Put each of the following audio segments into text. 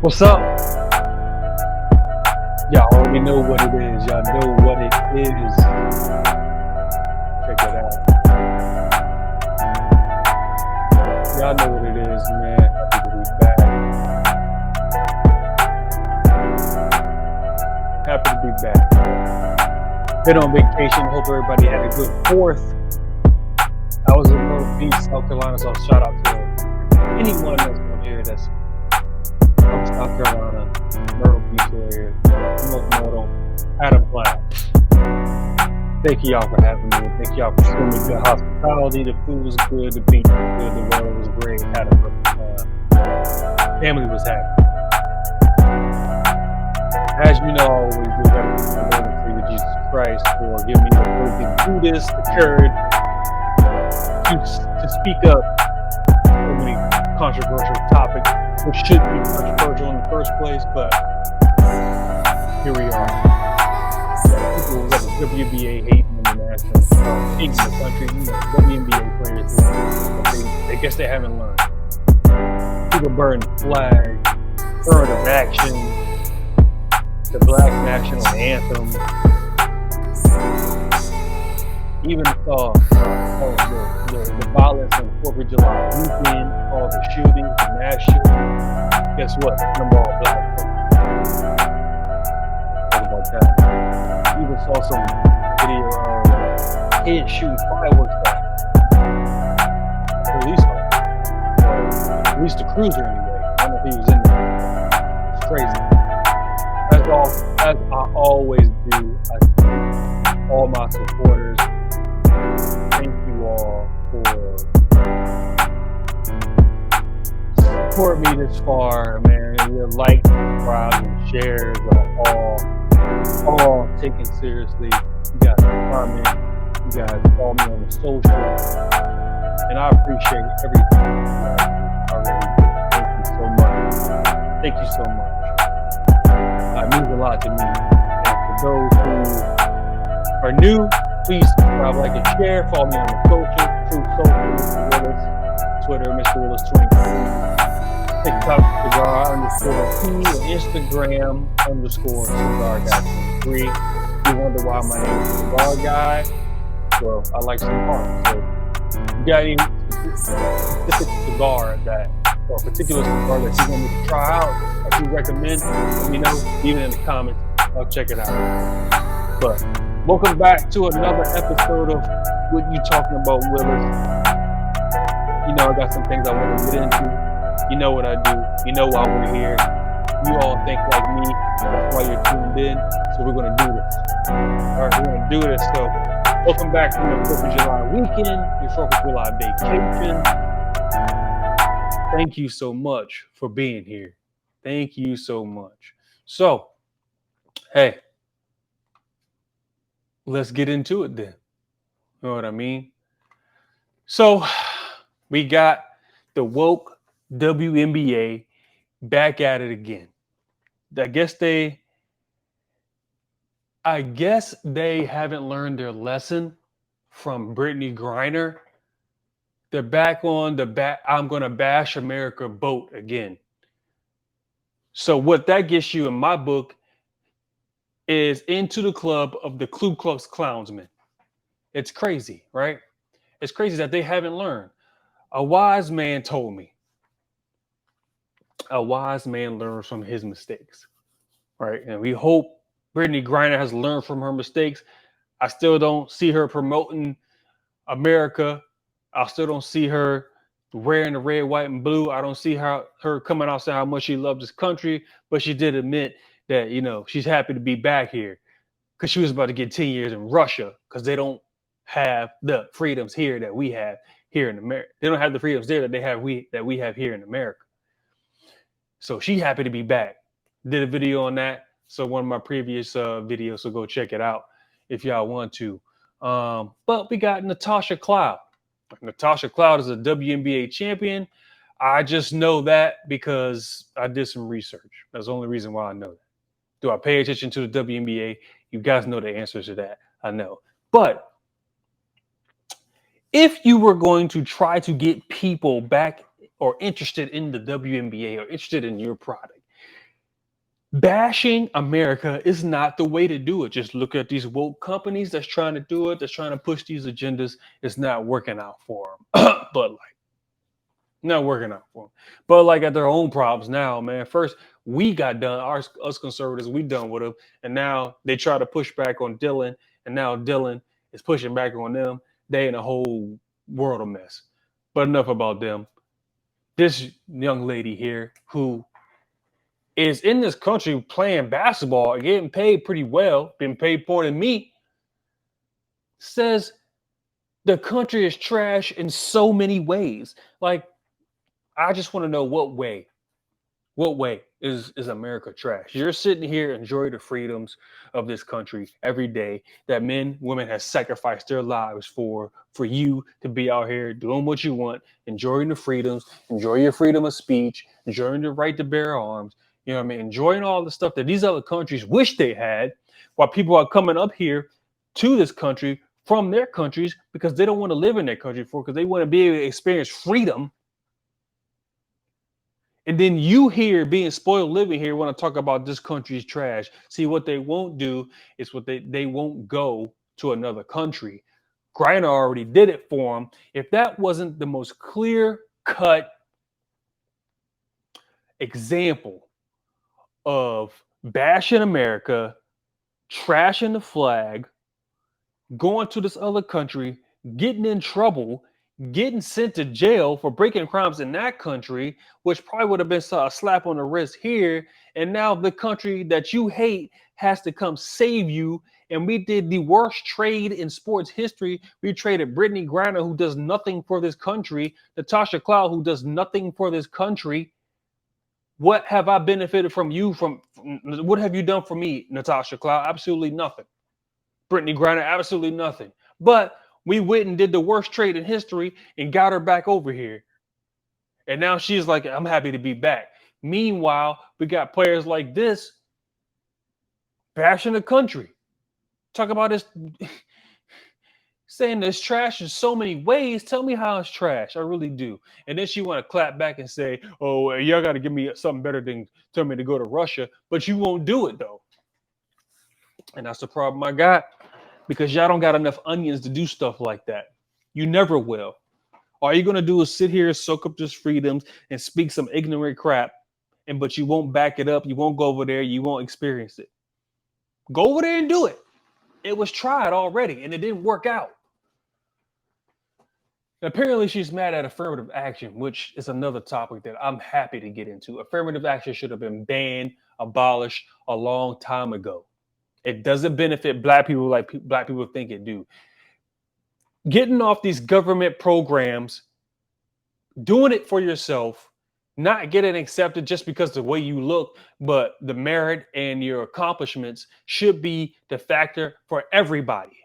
What's up? Y'all already know what it is. Y'all know what it is. Check it out. Y'all know what it is, man. Happy to be back. Happy to be back. Been on vacation. Hope everybody had a good 4th. I was in Myrtle Beach, South Carolina, so shout out to anyone that's on here that's from South Carolina, Myrtle Beach area, North Myrtle, had a blast. Thank you y'all for having me. Thank y'all for showing me good hospitality. The food was good, the beach was good, the weather was great. Had a perfect time. Family was happy. As you know, I always do that. My Lord and Savior Jesus Christ for giving me the ability to do this, the courage to speak up so many controversial topics, which shouldn't be controversial in the first place, but here we are. People who got the WNBA hating in the national team in the country, WNBA players, I guess they haven't learned. People burn flags, affirmative action, the Black National Anthem, even saw the violence on 4th of July weekend, all the shootings, the mass shootings. Guess what? Them all black folks. Talk about that. Even saw some video of kids shooting fireworks at police officer, or at least the cruiser anyway. I don't know if he was in there. It's crazy. As I always do, I thank all my supporters. Thank you all for supporting me this far, man. Your likes, subscribes, and shares are all taken seriously. You guys comment, you guys follow me on the socials, and I appreciate everything. I really do. Thank you so much. Thank you so much. It means a lot to me. And for those who are new, please subscribe, like, and share. Follow me on the social, True Social, Mr. Willis, Twitter, Mr. Willis23, TikTok, cigar_P, and Instagram _cigar-23. If you wonder why my name is Cigar Guy, well, I like cigars. So if you got any specific cigar or a particular cigar that you want me to try out, that you recommend, let me know, even in the comments. I'll check it out. But welcome back to another episode of What You Talking About, Willis. You know, I got some things I want to get into. You know what I do. You know why we're here. You all think like me. That's why you're tuned in. So we're going to do this. All right, we're going to do this. So welcome back from the 4th of July weekend, your 4th of July vacation. Thank you so much for being here. Thank you so much. So, hey, let's get into it then. You know what I mean? So, we got the woke WNBA back at it again. I guess they haven't learned their lesson from Brittany Griner. They're back on the I'm going to bash America boat again. So what that gets you in my book is into the club of the Ku Klux Klansmen. It's crazy, right? It's crazy that they haven't learned. A wise man told me. A wise man learns from his mistakes, right? And we hope Brittany Griner has learned from her mistakes. I still don't see her promoting America. I still don't see her wearing the red, white, and blue. I don't see her coming out saying how much she loves this country, but she did admit that, she's happy to be back here because she was about to get 10 years in Russia because they don't have the freedoms here that we have here in America. They don't have the freedoms there that we have here in America. So she happy to be back. Did a video on that. So one of my previous videos, so go check it out if y'all want to. But we got Natasha Cloud. Natasha Cloud is a WNBA champion. I just know that because I did some research. That's the only reason why I know that. Do I pay attention to the WNBA? You guys know the answers to that. I know. But if you were going to try to get people back or interested in the WNBA or interested in your product, Bashing America is not the way to do it. Just look at these woke companies that's trying to do it, that's trying to push these agendas. It's not working out for them. But like, not working out for them. But like at their own problems now, man. First, we got done. Us conservatives, we done with them, and now they try to push back on Dylan, and now Dylan is pushing back on them. They in a whole world of mess. But enough about them. This young lady here who is in this country playing basketball, getting paid pretty well, been paid more than me, says the country is trash in so many ways. Like, I just want to know what way. What way is America trash? You're sitting here enjoying the freedoms of this country every day that men, women have sacrificed their lives for you to be out here doing what you want, enjoying the freedoms, enjoy your freedom of speech, enjoying the right to bear arms. You know what I mean? Enjoying all the stuff that these other countries wish they had, while people are coming up here to this country from their countries because they don't want to live in their country because they want to be able to experience freedom. And then you here being spoiled living here want to talk about this country's trash. See, what they won't do is they won't go to another country. Griner already did it for them. If that wasn't the most clear cut example of bashing America, trashing the flag, going to this other country, getting in trouble, getting sent to jail for breaking crimes in that country, which probably would have been a slap on the wrist here. And now the country that you hate has to come save you. And we did the worst trade in sports history. We traded Brittany Griner, who does nothing for this country, Natasha Cloud, who does nothing for this country. What have I benefited from you? What have you done for me, Natasha Cloud? Absolutely nothing. Brittany Griner, absolutely nothing. But we went and did the worst trade in history and got her back over here. And now she's like, I'm happy to be back. Meanwhile, we got players like this bashing the country. Talk about this, saying this trash in so many ways. Tell me how it's trash. I really do. And then she want to clap back and say, oh, y'all got to give me something better than tell me to go to Russia. But you won't do it, though. And that's the problem I got. Because y'all don't got enough onions to do stuff like that. You never will. All you're going to do is sit here, soak up this freedoms, and speak some ignorant crap, but you won't back it up. You won't go over there. You won't experience it. Go over there and do it. It was tried already, and it didn't work out. Apparently, she's mad at affirmative action, which is another topic that I'm happy to get into. Affirmative action should have been banned, abolished a long time ago. It doesn't benefit black people like black people think it do. Getting off these government programs, doing it for yourself, not getting accepted just because the way you look, but the merit and your accomplishments should be the factor for everybody.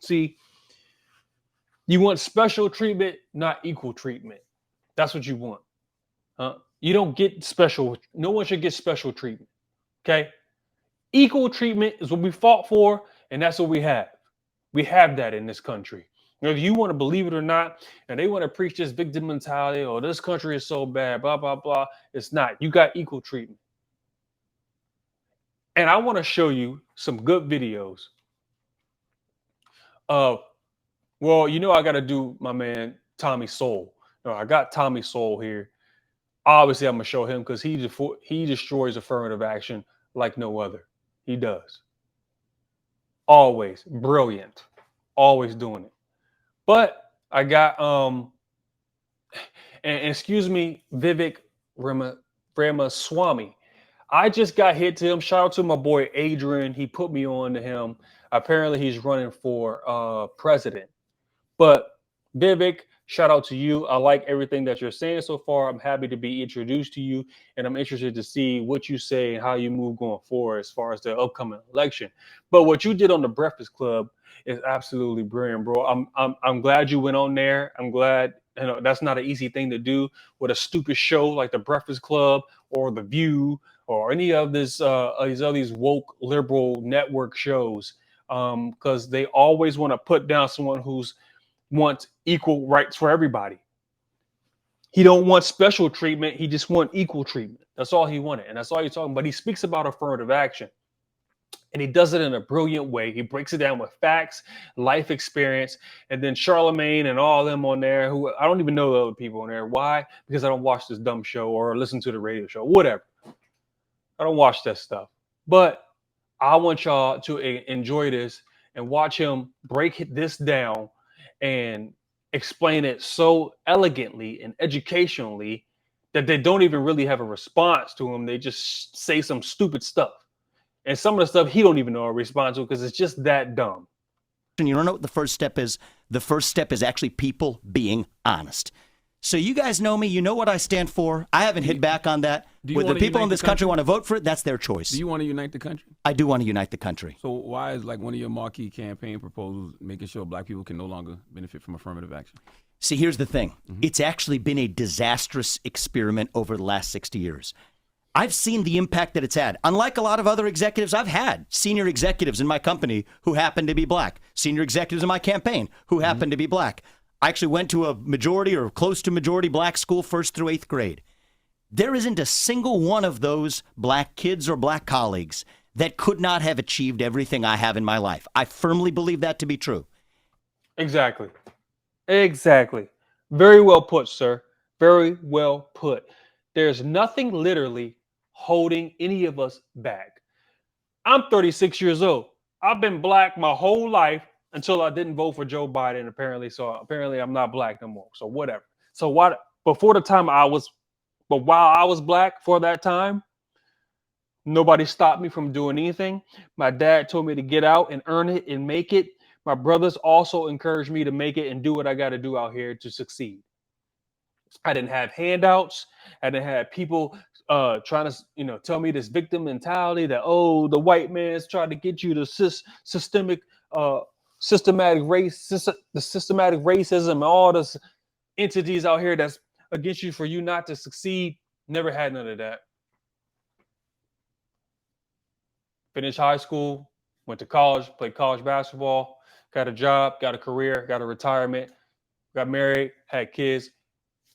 See, you want special treatment, not equal treatment. That's what you want. You don't get special. No one should get special treatment. Okay? Equal treatment is what we fought for, and that's what we have. We have that in this country. Whether you want to believe it or not, and they want to preach this victim mentality, or this country is so bad, blah, blah, blah. It's not. You got equal treatment. And I want to show you some good videos of, well, you know, I got to do my man Tommy Soul. No, I got Tommy Soul here. Obviously, I'm going to show him because he destroys affirmative action like no other. He does. Always brilliant. Always doing it. But I got and excuse me, Vivek Ramaswamy. I just got hit to him. Shout out to my boy Adrian. He put me on to him. Apparently he's running for president. But Vivek, shout out to you. I like everything that you're saying so far. I'm happy to be introduced to you, and I'm interested to see what you say and how you move going forward as far as the upcoming election. But what you did on the Breakfast Club is absolutely brilliant, bro. I'm glad you went on there. I'm glad, you know, that's not an easy thing to do with a stupid show like the Breakfast Club or The View or any of these woke liberal network shows, because they always want to put down someone who's wants equal rights for everybody. He don't want special treatment. He just want equal treatment. That's all he wanted. And that's all he's talking about. He speaks about affirmative action. And he does it in a brilliant way. He breaks it down with facts, life experience, and then Charlemagne and all of them on there, who I don't even know the other people on there. Why? Because I don't watch this dumb show or listen to the radio show, whatever. I don't watch that stuff. But I want y'all to enjoy this and watch him break this down and explain it so elegantly and educationally that they don't even really have a response to him. They just say some stupid stuff. And some of the stuff he don't even know a response to because it's just that dumb. You don't know what the first step is? The first step is actually people being honest. So you guys know me. You know what I stand for. I haven't hit back on that. Whether the people in this country want to vote for it, that's their choice. Do you want to unite the country? I do want to unite the country. So why is like one of your marquee campaign proposals making sure black people can no longer benefit from affirmative action? See, here's the thing. It's actually been a disastrous experiment over the last 60 years. I've seen the impact that it's had. Unlike a lot of other executives, I've had senior executives in my company who happen to be black, senior executives in my campaign who happen to be black. I actually went to a majority or close to majority black school 1st through 8th grade. There isn't a single one of those black kids or black colleagues that could not have achieved everything I have in my life. I firmly believe that to be true. Exactly. Exactly. Very well put, sir. Very well put. There's nothing literally holding any of us back. I'm 36 years old. I've been black my whole life until I didn't vote for Joe Biden, apparently. So apparently I'm not black no more. So whatever. So what before the time but while I was black for that time, nobody stopped me from doing anything. My dad told me to get out and earn it and make it. My brothers also encouraged me to make it and do what I got to do out here to succeed. I didn't have handouts. I didn't have people trying to, tell me this victim mentality that, oh, the white man's trying to get you to systematic racism and all the entities out here that's against you for you not to succeed. Never had none of that. Finished high school, went to college, played college basketball, got a job, got a career, got a retirement, got married, had kids,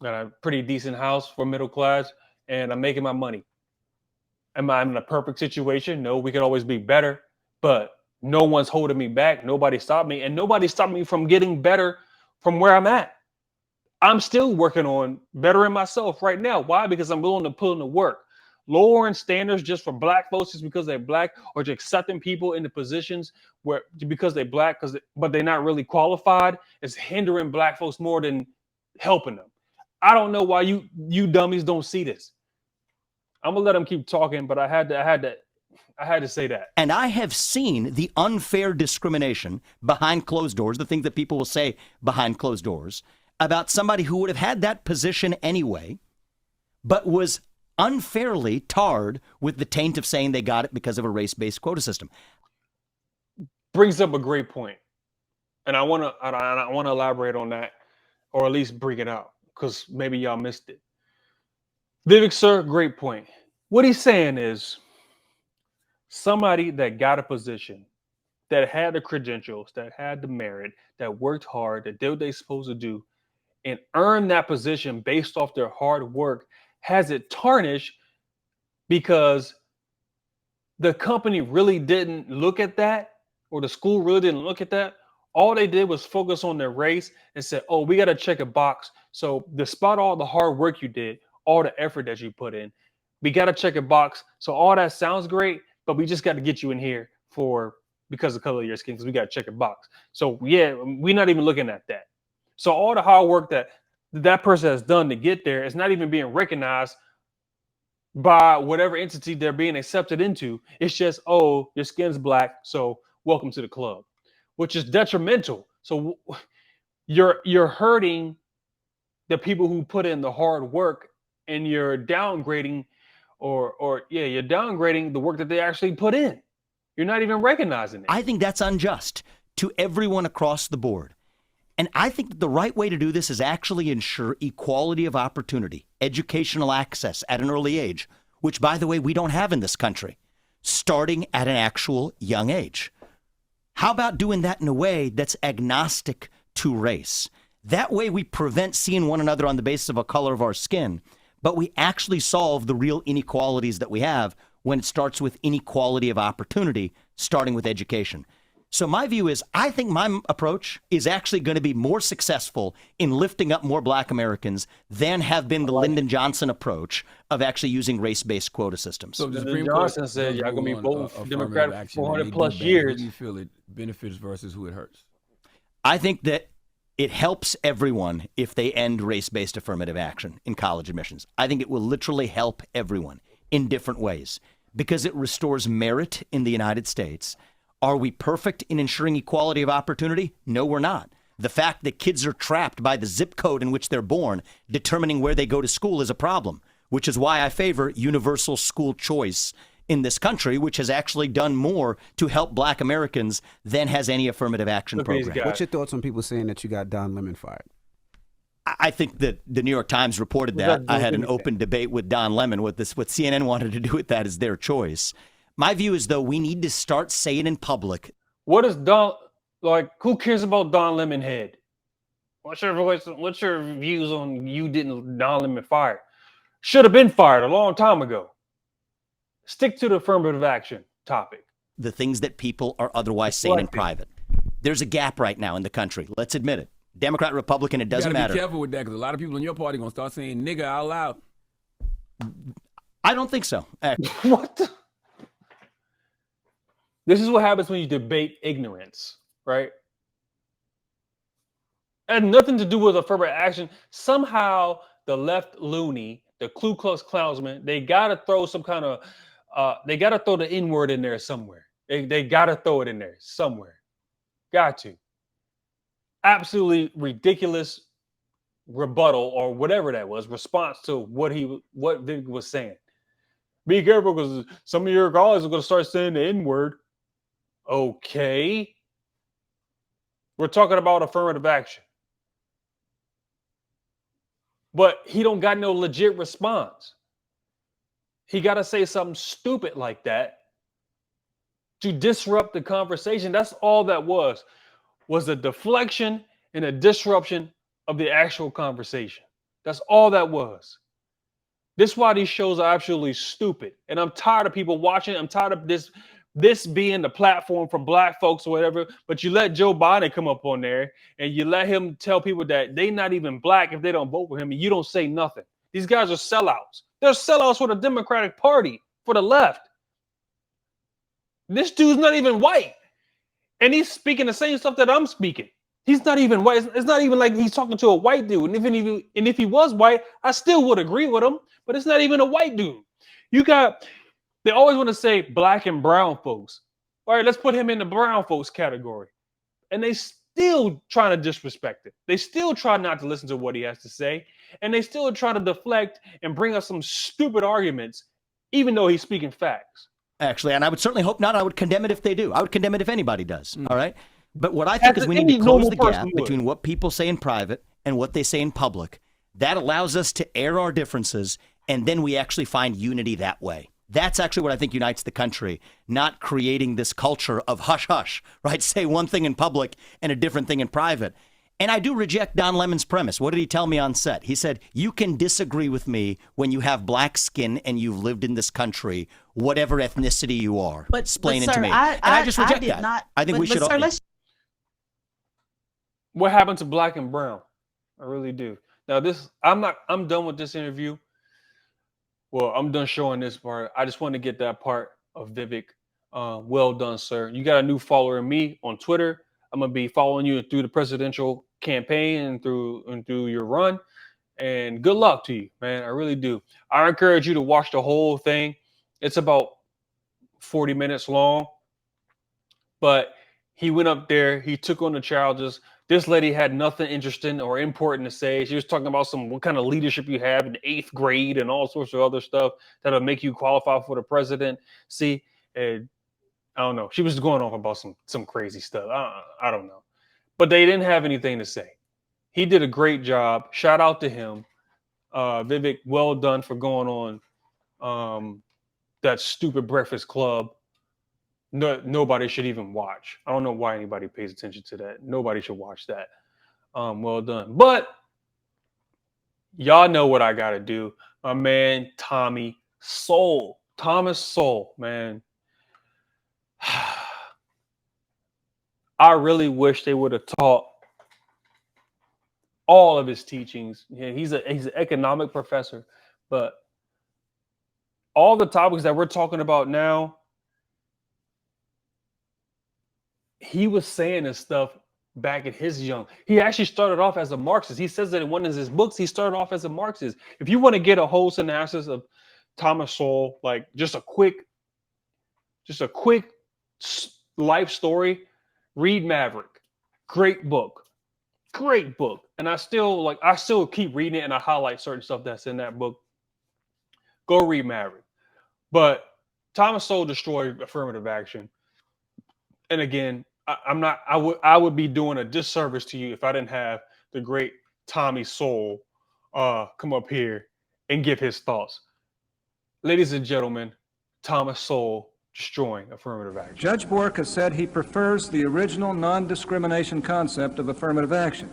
got a pretty decent house for middle class, and I'm making my money. Am I in a perfect situation? No, we could always be better, but no one's holding me back. Nobody stopped me, and nobody stopped me from getting better from where I'm at. I'm still working on bettering myself right now. Why? Because I'm willing to put in the work. Lowering standards just for black folks just because they're black, or just accepting people into positions where because they're black, but they're not really qualified, is hindering black folks more than helping them. I don't know why you dummies don't see this. I'm gonna let them keep talking, but I had to say that. And I have seen the unfair discrimination behind closed doors, the things that people will say behind closed doors about somebody who would have had that position anyway, but was unfairly tarred with the taint of saying they got it because of a race-based quota system. Brings up a great point, and I want to elaborate on that, or at least bring it out, because maybe y'all missed it. Vivek, sir, great point. What he's saying is somebody that got a position, that had the credentials, that had the merit, that worked hard, that did what they're supposed to do, and earned that position based off their hard work, has it tarnished because the company really didn't look at that, or the school really didn't look at that. All they did was focus on their race and said, oh, we got to check a box. So despite all the hard work you did, all the effort that you put in, we got to check a box. So all that sounds great, but we just got to get you in here because of the color of your skin, because we got to check a box. So yeah, we're not even looking at that. So all the hard work that person has done to get there is not even being recognized by whatever entity they're being accepted into. It's just, oh, your skin's black, so welcome to the club, which is detrimental. So you're hurting the people who put in the hard work, and you're downgrading you're downgrading the work that they actually put in. You're not even recognizing it. I think that's unjust to everyone across the board. And I think that the right way to do this is actually ensure equality of opportunity, educational access at an early age, which, by the way, we don't have in this country, starting at an actual young age. How about doing that in a way that's agnostic to race, That way we prevent seeing one another on the basis of a color of our skin, but we actually solve the real inequalities that we have when it starts with inequality of opportunity, starting with education. So my view is, I think my approach is actually going to be more successful in lifting up more black Americans than have been the Lyndon Johnson approach of actually using race-based quota systems. So the Lyndon Supreme Johnson Court said does y'all gonna be rule on, voting affirmative Democratic action, for and they 400 plus do ban it. Who years. do you feel it benefits versus who it hurts? I think that it helps everyone if they end race-based affirmative action in college admissions. I think it will literally help everyone in different ways because it restores merit in the United States. Are we perfect in ensuring equality of opportunity? No, we're not. The fact that kids are trapped by the zip code in which they're born, determining where they go to school, is a problem, which is why I favor universal school choice in this country, which has actually done more to help black Americans than has any affirmative action Look at these program. guys. What's your thoughts on people saying that you got Don Lemon fired? I think that the New York Times reported What that. does that I do had with an open debate with Don Lemon. What CNN wanted to do with that is their choice. My view is, though, we need to start saying in public. What is Don like? Who cares about Don Lemon head? What's your views on you didn't Don Lemon fired? Should have been fired a long time ago. Stick to the affirmative action topic. The things that people are otherwise saying in Deflecting. private. There's a gap right now in the country. Let's admit it. Democrat, Republican, it doesn't you gotta matter. be careful with that because a lot of people in your party gonna start saying nigga out loud. I don't think so. What? This is what happens when you debate ignorance, right? It had nothing to do with affirmative action. Somehow the left loony, the Ku Klux Klansmen, they gotta throw some kind of they gotta throw the N-word in there somewhere. They gotta throw it in there somewhere. Got to. Absolutely ridiculous rebuttal or whatever that was, response to what Vic was saying. Be careful because some of your guys are going to start saying the N-word. Okay. We're talking about affirmative action. But he don't got no legit response. He got to say something stupid like that to disrupt the conversation. That's all that was a deflection and a disruption of the actual conversation. That's all that was. This is why these shows are absolutely stupid. And I'm tired of people watching. I'm tired of this being the platform for black folks or whatever. But you let Joe Biden come up on there and you let him tell people that they not even black if they don't vote for him, and you don't say nothing. These guys are sellouts. They're sellouts for the Democratic Party, for the left. This dude's not even white. And he's speaking the same stuff that I'm speaking. He's not even white. It's not even like he's talking to a white dude. And if he was white, I still would agree with him. But it's not even a white dude. They always want to say black and brown folks. All right, let's put him in the brown folks category. And they still trying to disrespect it. They still try not to listen to what he has to say. And they still try to deflect and bring us some stupid arguments, even though he's speaking facts. Actually, and I would certainly hope not. I would condemn it if they do. I would condemn it if anybody does. All right. But what I think is we need to close the gap between what people say in private and what they say in public. That allows us to air our differences, and then we actually find unity that way. That's actually what I think unites the country, not creating this culture of hush hush, right? Say one thing in public and a different thing in private. And I do reject Don Lemon's premise. What did he tell me on set? He said, you can disagree with me when you have black skin and you've lived in this country, whatever ethnicity you are. Explain it to me. I just reject that. I think we should all. What happened to black and brown? I really do. Now I'm done with this interview. Well, I'm done showing this part. I just want to get that part of Vivek. Well done, sir. You got a new follower in me on Twitter. I'm gonna be following you through the presidential campaign and through your run. And good luck to you, man. I really do. I encourage you to watch the whole thing. It's about 40 minutes long. But he went up there. He took on the challenges. This lady had nothing interesting or important to say. She was talking about what kind of leadership you have in the 8th grade and all sorts of other stuff that'll make you qualify for the presidency. And I don't know. She was going off about some crazy stuff. I don't know. But they didn't have anything to say. He did a great job. Shout out to him. Vivek, well done for going on that stupid Breakfast Club. No, nobody should even watch. I don't know why anybody pays attention to that. Nobody should watch that. Well done. But y'all know what I got to do. My man, Thomas Sowell, man. I really wish they would have taught all of his teachings. Yeah, he's an economic professor, but all the topics that we're talking about now, he was saying this stuff back in his young. He actually started off as a Marxist. He says that in one of his books, he started off as a Marxist. If you want to get a whole synopsis of Thomas Sowell, like just a quick life story, read Maverick. Great book. Great book. And I still keep reading it and I highlight certain stuff that's in that book. Go read Maverick. But Thomas Sowell destroyed affirmative action. And again, I would be doing a disservice to you if I didn't have the great Tommy Sowell come up here and give his thoughts. Ladies and gentlemen, Thomas Sowell destroying affirmative action. Judge Bork has said he prefers the original non-discrimination concept of affirmative action.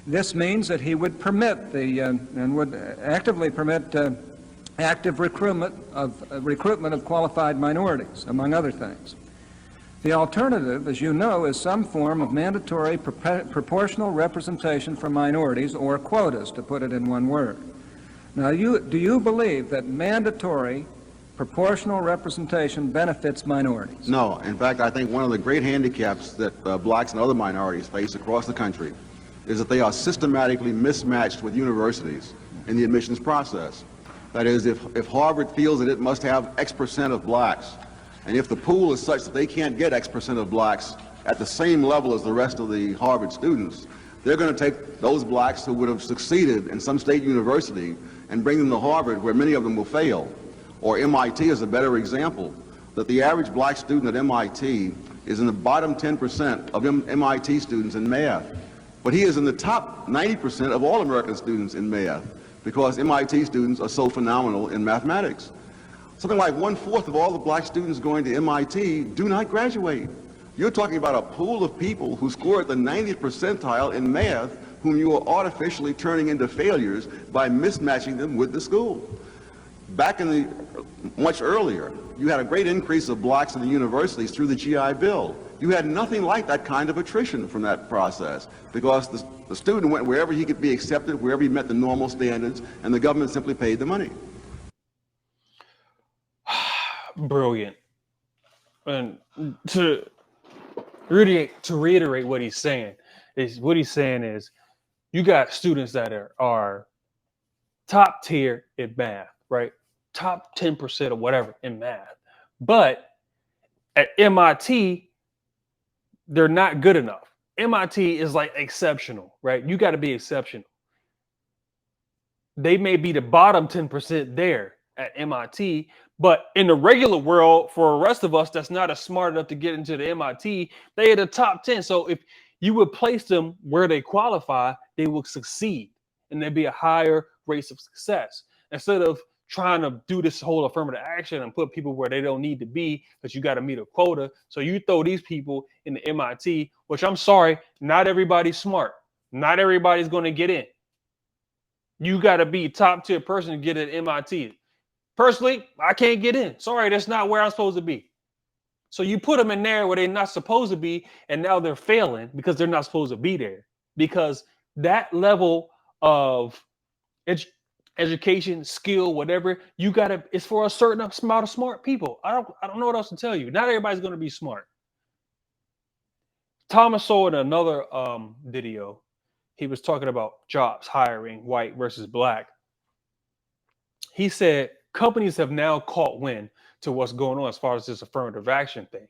This means that he would permit and would actively permit active recruitment of qualified minorities, among other things. The alternative, as you know, is some form of mandatory proportional representation for minorities, or quotas, to put it in one word. Now, do you believe that mandatory proportional representation benefits minorities? No. In fact, I think one of the great handicaps that blacks and other minorities face across the country is that they are systematically mismatched with universities in the admissions process. That is, if Harvard feels that it must have X percent of blacks, and if the pool is such that they can't get X percent of blacks at the same level as the rest of the Harvard students, they're going to take those blacks who would have succeeded in some state university and bring them to Harvard, where many of them will fail. Or MIT is a better example, that the average black student at MIT is in the bottom 10% of MIT students in math. But he is in the top 90% of all American students in math, because MIT students are so phenomenal in mathematics. Something like 1/4 of all the black students going to MIT do not graduate. You're talking about a pool of people who score at the 90th percentile in math, whom you are artificially turning into failures by mismatching them with the school. Back in the much earlier, you had a great increase of blacks in the universities through the GI Bill. You had nothing like that kind of attrition from that process, because the student went wherever he could be accepted, wherever he met the normal standards, and the government simply paid the money. Brilliant. And to reiterate what he's saying is you got students that are top tier in math, right? Top 10% or whatever in math. But at MIT, they're not good enough. MIT is like exceptional, right? You got to be exceptional. They may be the bottom 10% there at MIT, but in the regular world, for the rest of us that's not as smart enough to get into the MIT, they are the top 10. So if you would place them where they qualify, they will succeed, and there'd be a higher rate of success. Instead of trying to do this whole affirmative action and put people where they don't need to be, because you got to meet a quota. So you throw these people in the MIT, which I'm sorry, not everybody's smart. Not everybody's going to get in. You got to be a top tier person to get at MIT. Personally, I can't get in. Sorry, that's not where I'm supposed to be. So you put them in there where they're not supposed to be, and now they're failing because they're not supposed to be there. Because that level of education, skill, whatever, you gotta, it's for a certain amount of smart people. I don't know what else to tell you. Not everybody's gonna be smart. Thomas Sowell in another video, he was talking about jobs, hiring, white versus black. He said companies have now caught wind to what's going on as far as this affirmative action thing.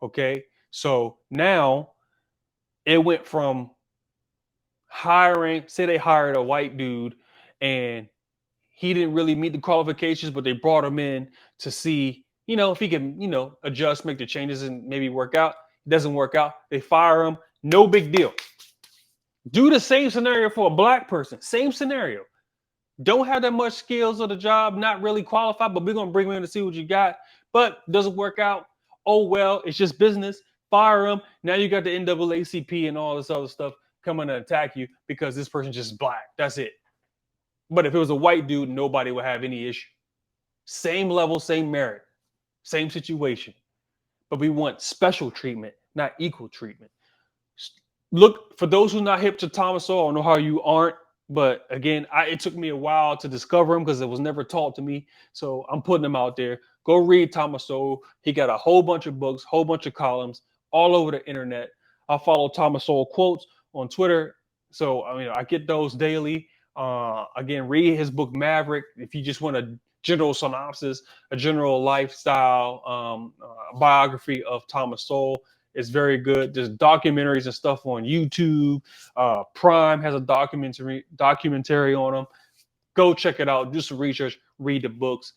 Okay, so now it went from hiring, say they hired a white dude and he didn't really meet the qualifications, but they brought him in to see, if he can, adjust, make the changes and maybe work out. It doesn't work out. They fire him. No big deal. Do the same scenario for a black person. Same scenario. Don't have that much skills of the job, not really qualified, but we're going to bring him in to see what you got. But doesn't work out. Oh, well, it's just business. Fire him. Now you got the NAACP and all this other stuff coming to attack you because this person's just black. That's it. But if it was a white dude, nobody would have any issue. Same level, same merit, same situation. But we want special treatment, not equal treatment. Look, for those who are not hip to Thomas Sowell, I don't know how you aren't, but again, it took me a while to discover him because it was never taught to me. So I'm putting him out there. Go read Thomas Sowell. He got a whole bunch of books, whole bunch of columns all over the internet. I follow Thomas Sowell quotes on Twitter. So I get those daily. Again, read his book Maverick if you just want a general synopsis, a general lifestyle biography of Thomas Sowell. It's very good. There's documentaries and stuff on YouTube. Prime has a documentary on him. Go check it out. Do some research. Read the books.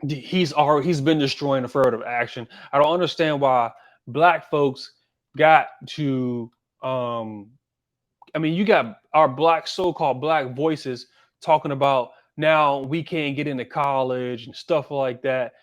He's been destroying affirmative action. I don't understand why black folks got to. You got our so-called black voices talking about now we can't get into college and stuff like that.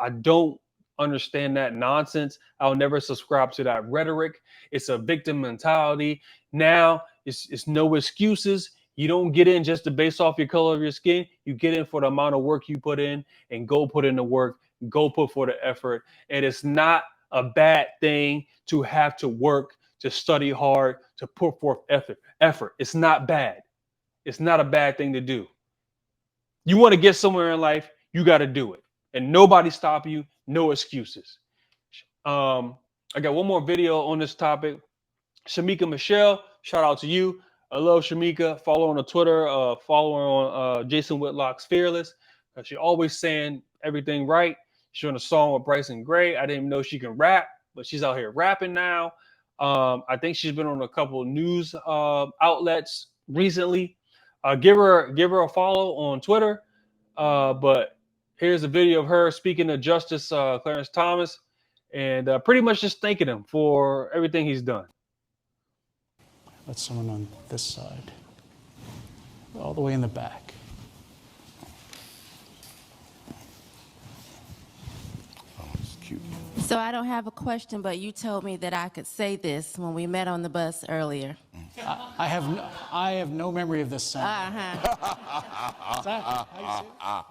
I don't understand that nonsense. I'll never subscribe to that rhetoric. It's a victim mentality. Now it's no excuses. You don't get in just to base off your color of your skin. You get in for the amount of work you put in, and go put in the work, go put for the effort. And it's not a bad thing to have to work, to study hard, to put forth effort. It's not bad. It's not a bad thing to do. You want to get somewhere in life, you got to do it. And nobody stop you. No excuses. I got one more video on this topic. Shamika Michelle, shout out to you. I love Shamika. Follow her on Twitter. Follow her on Jason Whitlock's Fearless. She's always saying everything right. She's on a song with Bryson Gray. I didn't even know she can rap, but she's out here rapping now. I think she's been on a couple of news outlets recently. Give her a follow on Twitter. But here's a video of her speaking to Justice Clarence Thomas and pretty much just thanking him for everything he's done. Let someone on this side, all the way in the back. Oh, it's cute. So I don't have a question, but you told me that I could say this when we met on the bus earlier. I have no memory of this song. Is that how you say it?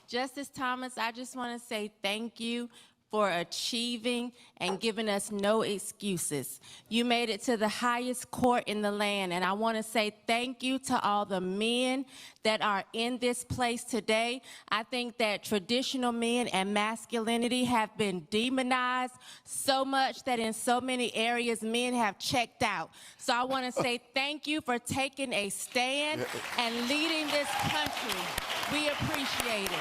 Justice Thomas, I just want to say thank you for achieving and giving us no excuses. You made it to the highest court in the land, and I want to say thank you to all the men that are in this place today. I think that traditional men and masculinity have been demonized so much that in so many areas men have checked out. So I want to say thank you for taking a stand and leading this country. We appreciate it.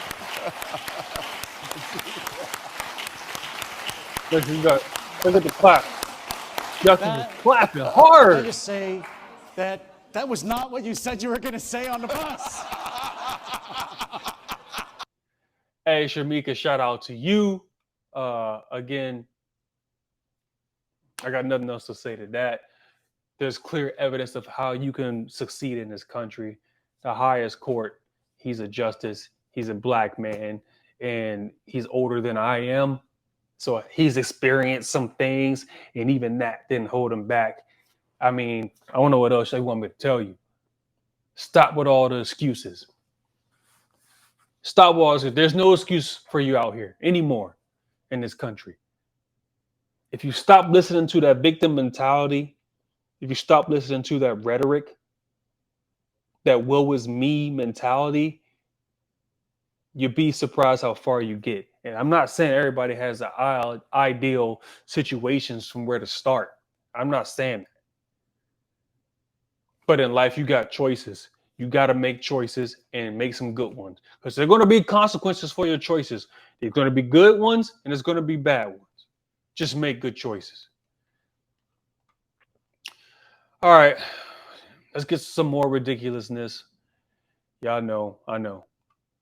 Look at the clap. Justin was clapping hard. I just say that was not what you said you were going to say on the bus. Hey, Shamika, shout out to you. Again, I got nothing else to say to that. There's clear evidence of how you can succeed in this country. The highest court, he's a justice, he's a black man, and he's older than I am. So he's experienced some things, and even that didn't hold him back. I don't know what else they want me to tell you. Stop with all the excuses. Stop with all the excuses. There's no excuse for you out here anymore in this country. If you stop listening to that victim mentality, if you stop listening to that rhetoric, that woe is me mentality, you'd be surprised how far you get. And I'm not saying everybody has an ideal situations from where to start. I'm not saying that. But in life, you got choices. You got to make choices and make some good ones. Because there are going to be consequences for your choices. There's going to be good ones and there's going to be bad ones. Just make good choices. All right. Let's get some more ridiculousness. Y'all know, I know.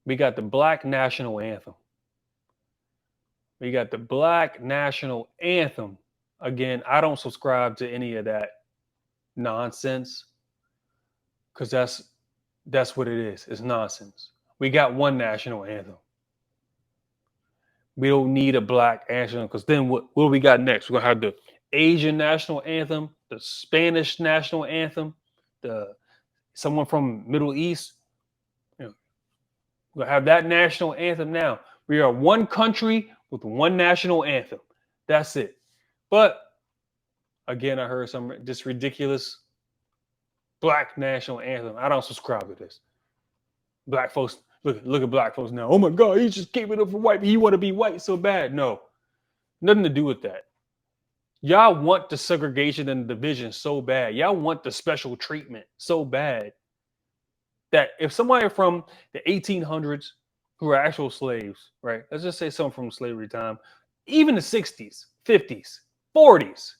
We got the Black National Anthem. We got the Black National Anthem. Again, I don't subscribe to any of that nonsense because that's what it is. It's nonsense. We got one national anthem. We don't need a black national because then what we got next? We're going to have the Asian national anthem, the Spanish national anthem, the someone from Middle East. You know, we'll have that national anthem now. We are one country with one national anthem. That's it. But again, I heard some this ridiculous black national anthem. I don't subscribe to this. Black folks, look at black folks now. Oh my God, he just gave it up for white. He want to be white so bad. No, nothing to do with that. Y'all want the segregation and the division so bad. Y'all want the special treatment so bad that if somebody from the 1800s who are actual slaves, right? Let's just say someone from slavery time, even the 60s, 50s, 40s,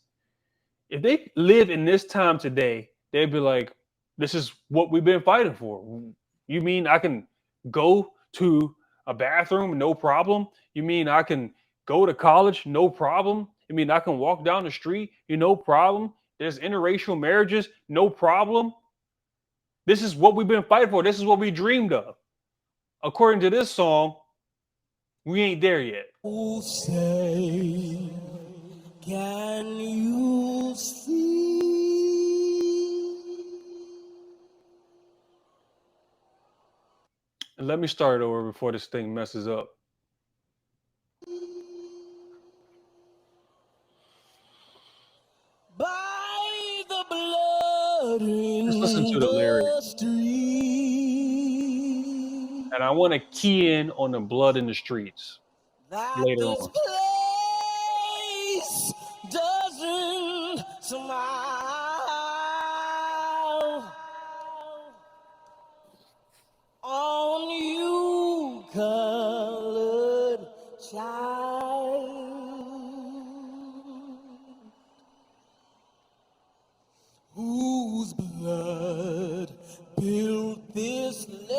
if they live in this time today, they'd be like, this is what we've been fighting for. You mean I can go to a bathroom, no problem? You mean I can go to college, no problem? You mean I can walk down the street, no problem? There's interracial marriages, no problem? This is what we've been fighting for. This is what we dreamed of. According to this song, we ain't there yet. Say, can you see? And let me start it over before this thing messes up. By the blood in Just listen to the lyrics. stream, And I want to key in on the blood in the streets that later this on. place doesn't smile on you, colored child, whose blood built this land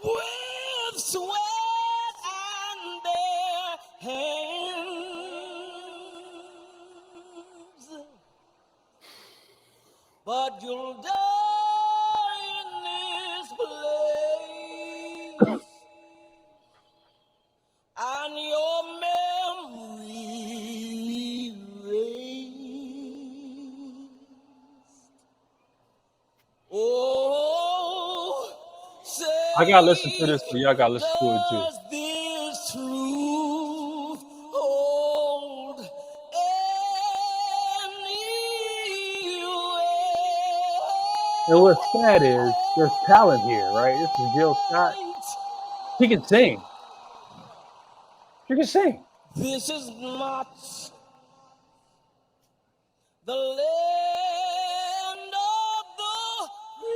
with sweat and bare hands. But you'll die in this place, and your memory erased. Oh, say, I gotta listen to this, but y'all gotta listen to it too. does this truth hold anywhere? And what's sad is there's talent here, right? This is Jill Scott. He can sing. He can sing. This is not the land of the free,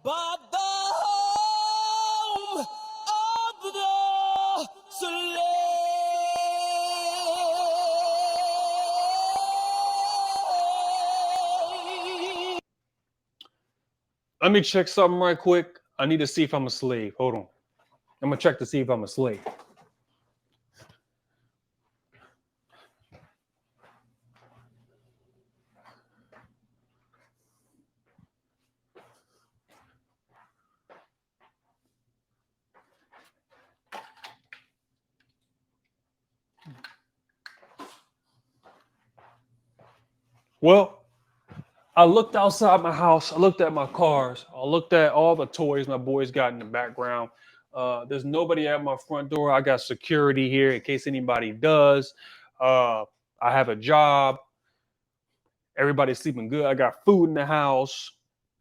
but the home of the slave. Let me check something right quick. I need to see if I'm a slave. Hold on. I'm gonna check to see if I'm a slave. Well, I looked outside my house. I looked at my cars. I looked at all the toys my boys got in the background. There's nobody at my front door. I got security here in case anybody does. I have a job. Everybody's sleeping good. I got food in the house.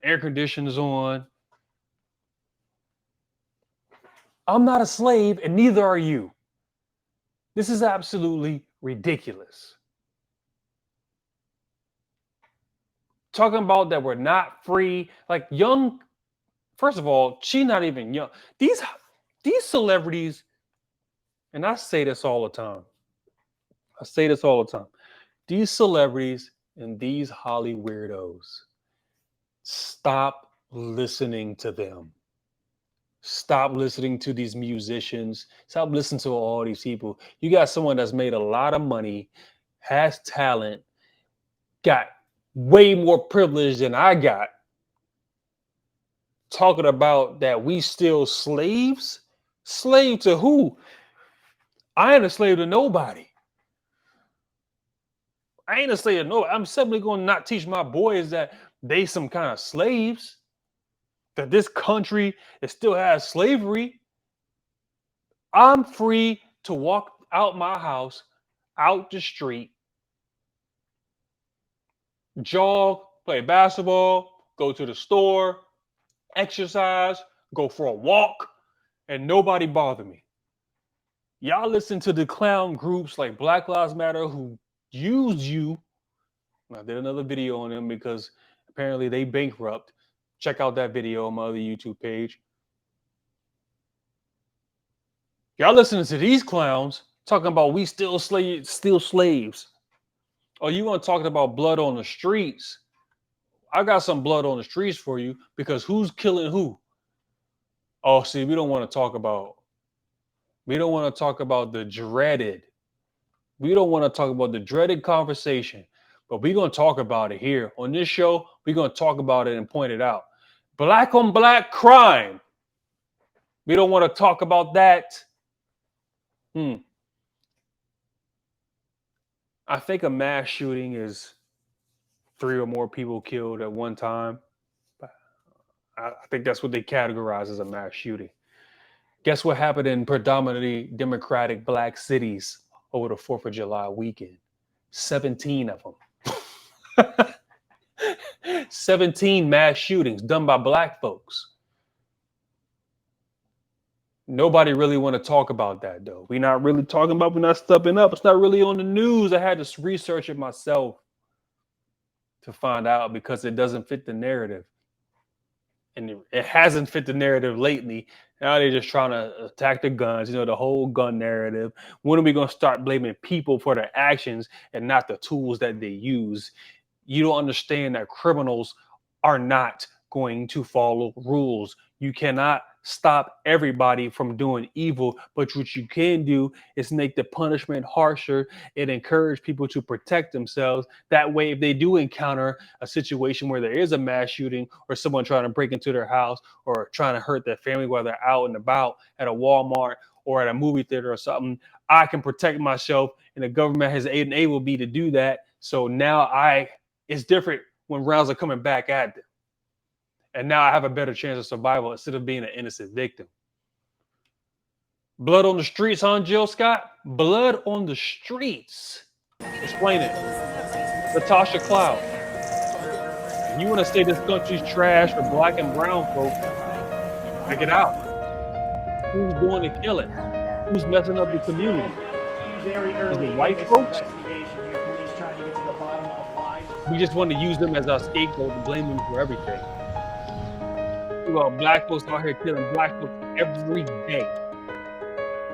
Air conditioners on. I'm not a slave, and neither are you. This is absolutely ridiculous. Talking about that we're not free, like young. First of all, she's not even young. These celebrities, and I say this all the time. These celebrities and these Holly weirdos, stop listening to them. Stop listening to these musicians. Stop listening to all these people. You got someone that's made a lot of money, has talent, got way more privilege than I got, talking about that we still slaves? Slave to who? I ain't a slave to nobody. I ain't a slave to nobody. I'm simply going to not teach my boys that they some kind of slaves, that this country it still has slavery. I'm free to walk out my house, out the street, jog, play basketball, go to the store, exercise, go for a walk, and nobody bother me. Y'all listen to the clown groups like Black Lives Matter who use you. I did another video on them because apparently they bankrupt. Check out that video on my other YouTube page. Y'all listening to these clowns talking about we still slaves. Oh, you want to talk about blood on the streets? I got some blood on the streets for you because who's killing who? Oh, see, we don't want to talk about the dreaded. We don't want to talk about the dreaded conversation, but we're going to talk about it here on this show. We're going to talk about it and point it out. Black on black crime. We don't want to talk about that. I think a mass shooting is 3 or more people killed at one time. I think that's what they categorize as a mass shooting. Guess what happened in predominantly Democratic black cities over the 4th of July weekend? 17 of them. 17 mass shootings done by black folks. Nobody really want to talk about that, though. We're not stepping up. It's not really on the news. I had to research it myself to find out because it doesn't fit the narrative. And it hasn't fit the narrative lately. Now they're just trying to attack the guns, the whole gun narrative. When are we going to start blaming people for their actions and not the tools that they use? You don't understand that criminals are not going to follow rules. You cannot stop everybody from doing evil, but what you can do is make the punishment harsher and encourage people to protect themselves. That way, if they do encounter a situation where there is a mass shooting or someone trying to break into their house or trying to hurt their family while they're out and about at a Walmart or at a movie theater or something, I can protect myself, and the government has enabled me to do that. So now it's different when rounds are coming back at them. And now I have a better chance of survival instead of being an innocent victim. Blood on the streets, huh, Jill Scott? Blood on the streets. Explain it. Latasha Cloud. If you want to say this country's trash for black and brown folks, check it out. Who's doing the killing? Who's messing up the community? Is it white folks? We just want to use them as our scapegoat and blame them for everything. Well, black folks out here killing black folks every day.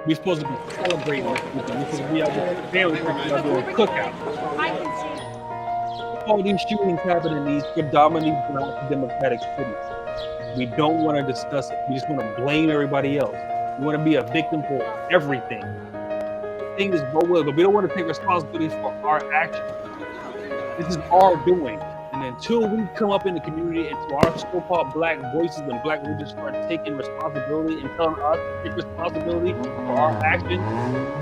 We're supposed to be celebrating this weekend. We're supposed to be out with the family, out doing cookouts. All these shootings happen in these predominantly black democratic cities. We don't want to discuss it. We just want to blame everybody else. We want to be a victim for everything. Things go well, but we don't want to take responsibility for our actions. This is our doing. And until we come up in the community and to our so-called black voices and black leaders start taking responsibility and telling us to take responsibility for our actions,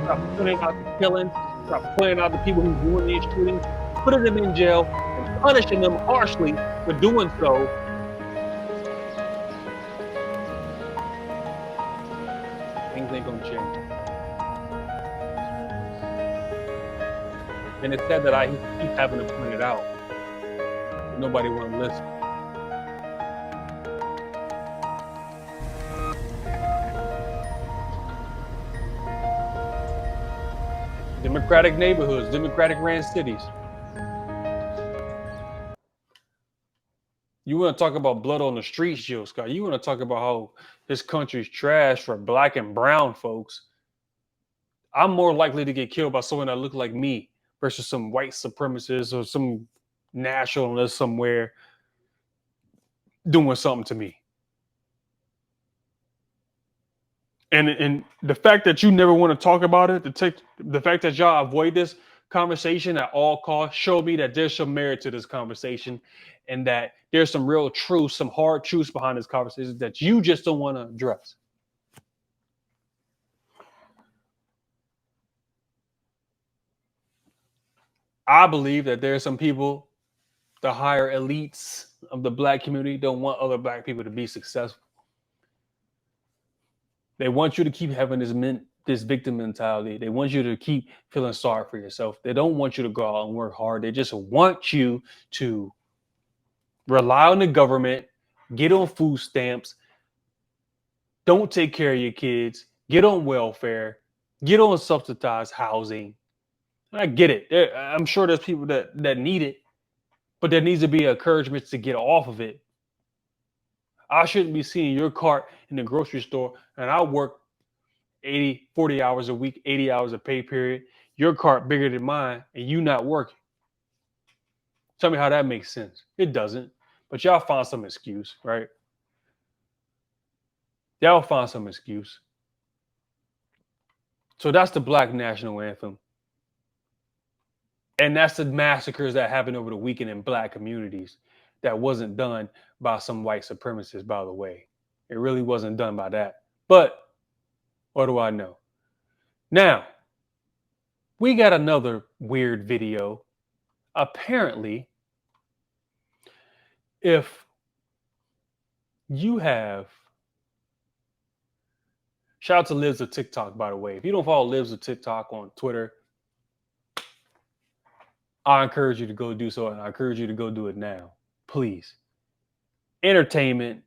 stop pointing out the killings, stop pointing out the people who doing these shootings, putting them in jail and punishing them harshly for doing so, things ain't gonna change. And it's sad that I keep having to point it out. Nobody want to listen. Democratic neighborhoods, Democratic ran cities. You want to talk about blood on the streets, Jill Scott. You want to talk about how this country's trash for black and brown folks. I'm more likely to get killed by someone that look like me versus some white supremacists or some nationalist somewhere doing something to me. And the fact that you never want to talk about it, the fact that y'all avoid this, conversation at all costs, show me that there's some merit to this conversation and that there's some real truth, some hard truths behind this conversation that you just don't want to address. I believe that there are some people, the higher elites of the black community, don't want other black people to be successful. They want you to keep having this victim mentality. They want you to keep feeling sorry for yourself. They don't want you to go out and work hard. They just want you to rely on the government, get on food stamps, don't take care of your kids, get on welfare, get on subsidized housing. I get it. I'm sure there's people that need it, but there needs to be encouragement to get off of it. I shouldn't be seeing your cart in the grocery store and I work 40 hours a week, 80 hours a pay period. Your cart bigger than mine and you not working. Tell me how that makes sense. It doesn't. But y'all find some excuse, right? Y'all find some excuse. So that's the Black National Anthem. And that's the massacres that happened over the weekend in black communities that wasn't done by some white supremacists, by the way. It really wasn't done by that. But what do I know? Now, we got another weird video. Apparently, if you have... Shout out to Lives of TikTok, by the way. If you don't follow Lives of TikTok on Twitter, I encourage you to go do so, and I encourage you to go do it now. Please. Entertainment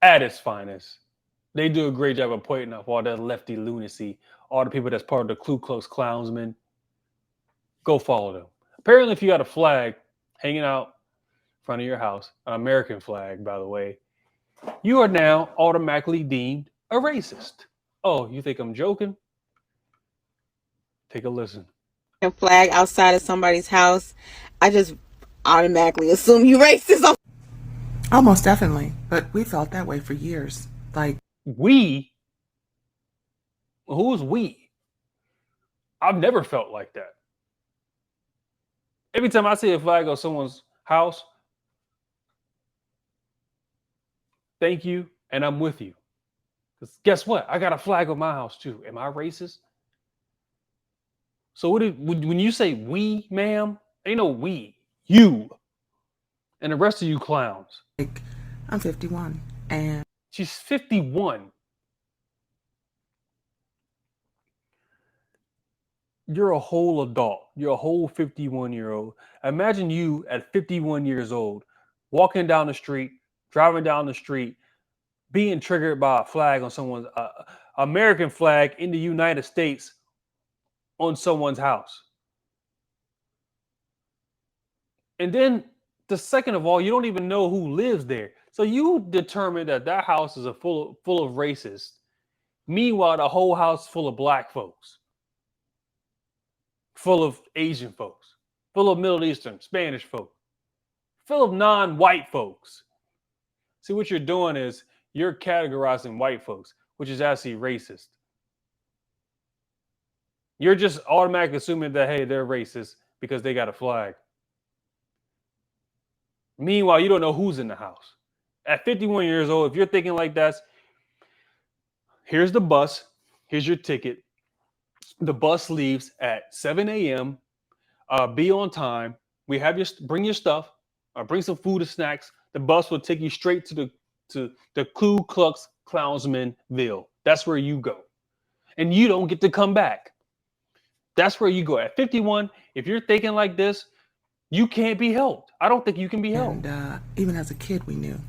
at its finest. They do a great job of pointing off all that lefty lunacy, all the people that's part of the Ku Klux Klansmen. Go follow them. Apparently, if you got a flag hanging out in front of your house, an American flag, by the way, you are now automatically deemed a racist. Oh, you think I'm joking? Take a listen. Flag outside of somebody's house, I just automatically assume you racist. Oh, most definitely. But we felt that way for years. Like, we? Who's we? I've never felt like that. Every time I see a flag on someone's house, thank you, and I'm with you. Because guess what? I got a flag on my house too. Am I racist? So when you say we, ma'am, ain't no we. You. And the rest of you clowns. Like, I'm 51 and... She's 51. You're a whole adult. You're a whole 51-year-old. Imagine you at 51 years old, walking down the street, driving down the street, being triggered by a flag on someone's American flag in the United States on someone's house. And then the second of all, you don't even know who lives there. So you determine that that house is full of racists. Meanwhile, the whole house full of black folks, full of Asian folks, full of Middle Eastern, Spanish folk, full of non-white folks. See, what you're doing is you're categorizing white folks, which is actually racist. You're just automatically assuming that, hey, they're racist because they got a flag. Meanwhile, you don't know who's in the house. At 51 years old, if you're thinking like that, here's the bus. Here's your ticket. The bus leaves at 7 a.m. Be on time. Bring your stuff. Bring some food and snacks. The bus will take you straight to the Ku Klux Klansmanville. That's where you go. And you don't get to come back. That's where you go. At 51, if you're thinking like this, you can't be helped. I don't think you can be helped. And even as a kid, we knew.